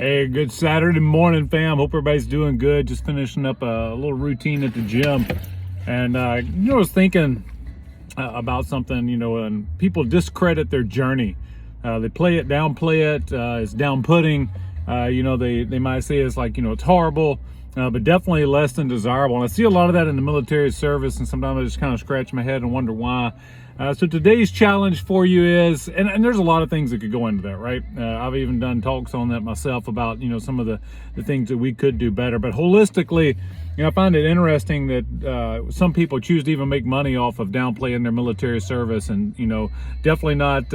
Hey, good Saturday morning, fam. Hope everybody's doing good. Just finishing up a little routine at the gym. And, I was thinking about something, and people discredit their journey. They play it, downplay it. It's down-putting. They might say it's like, it's horrible, but definitely less than desirable. And I see a lot of that in the military service, and sometimes I just kind of scratch my head and wonder why. So today's challenge for you is, and there's a lot of things that could go into that, right? I've even done talks on that myself about, some of the things that we could do better. But holistically, I find it interesting that some people choose to even make money off of downplaying their military service, and, definitely not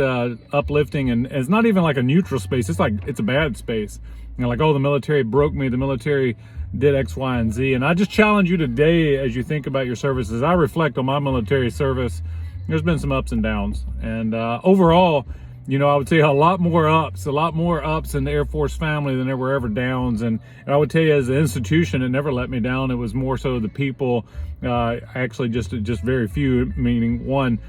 uplifting. And it's not even like a neutral space. It's like, it's a bad space. Like, oh, the military broke me. The military did X, Y, and Z. And I just challenge you today as you think about your services. I reflect on my military service. There's been some ups and downs, and overall, I would say a lot more ups in the Air Force family than there were ever downs. And I would tell you, as an institution, it never let me down. It was more so the people, actually just very few, meaning one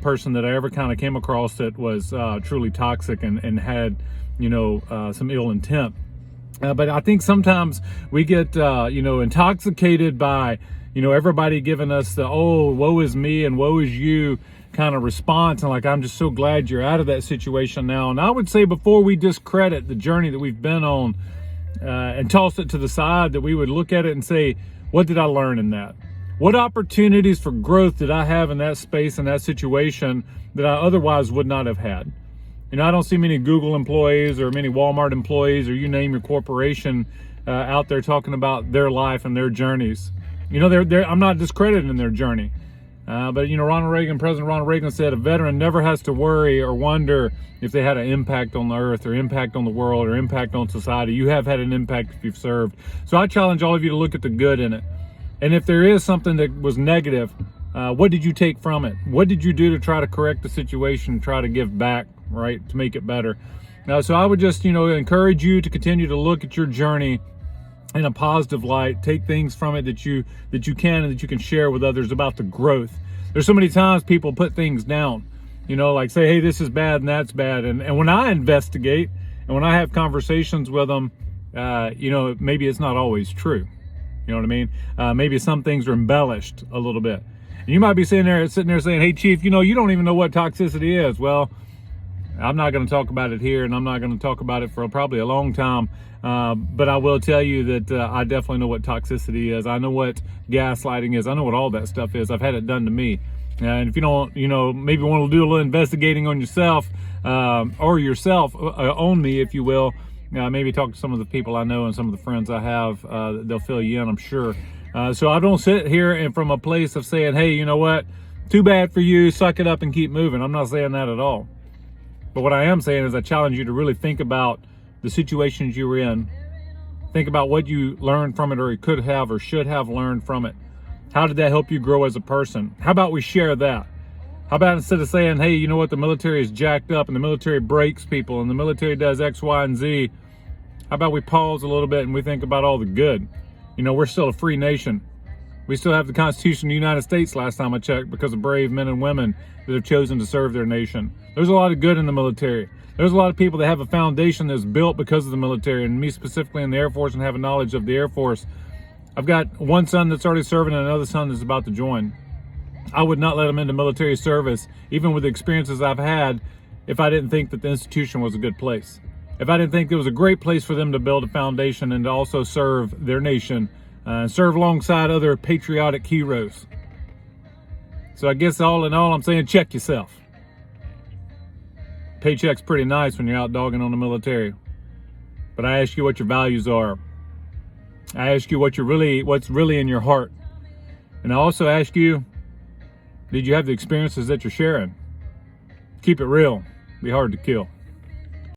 person that I ever kind of came across that was truly toxic and had, some ill intent. But I think sometimes we get, intoxicated by, everybody giving us the, oh, woe is me and woe is you kind of response. And like, I'm just so glad you're out of that situation now. And I would say, before we discredit the journey that we've been on and toss it to the side, that we would look at it and say, what did I learn in that? What opportunities for growth did I have in that space and that situation that I otherwise would not have had? I don't see many Google employees or many Walmart employees, or you name your corporation, out there talking about their life and their journeys. I'm not discrediting their journey. But President Ronald Reagan said, a veteran never has to worry or wonder if they had an impact on the earth or impact on the world or impact on society. You have had an impact if you've served. So I challenge all of you to look at the good in it. And if there is something that was negative, what did you take from it? What did you do to try to correct the situation, try to give back, right, to make it better? So I would just, encourage you to continue to look at your journey in a positive light. Take things from it that you can and that you can share with others about the growth. There's so many times people put things down, like say, hey, this is bad and that's bad. And when I investigate and when I have conversations with them, maybe it's not always true. You know what I mean? Maybe some things are embellished a little bit. And you might be sitting there saying, hey, Chief, you don't even know what toxicity is. Well, I'm not going to talk about it here, and I'm not going to talk about it for probably a long time. But I will tell you that I definitely know what toxicity is. I know what gaslighting is. I know what all that stuff is. I've had it done to me. And if you don't, maybe want to do a little investigating on yourself, or yourself, on me, if you will, maybe talk to some of the people I know and some of the friends I have. They'll fill you in, I'm sure. So I don't sit here and from a place of saying, hey, you know what? Too bad for you. Suck it up and keep moving. I'm not saying that at all. But what I am saying is I challenge you to really think about the situations you were in. Think about what you learned from it, or you could have or should have learned from it. How did that help you grow as a person? How about we share that? How about, instead of saying, hey, you know what, the military is jacked up and the military breaks people and the military does X, Y, and Z, how about we pause a little bit and we think about all the good? We're still a free nation. We still have the Constitution of the United States, last time I checked, because of brave men and women that have chosen to serve their nation. There's a lot of good in the military. There's a lot of people that have a foundation that's built because of the military, and me specifically in the Air Force and have a knowledge of the Air Force. I've got one son that's already serving and another son that's about to join. I would not let him into military service, even with the experiences I've had, if I didn't think that the institution was a good place. If I didn't think it was a great place for them to build a foundation and to also serve their nation, and serve alongside other patriotic heroes. So I guess all in all, I'm saying, check yourself. Paycheck's pretty nice when you're out dogging on the military. But I ask you what your values are. I ask you what's really in your heart. And I also ask you, did you have the experiences that you're sharing? Keep it real. Be hard to kill.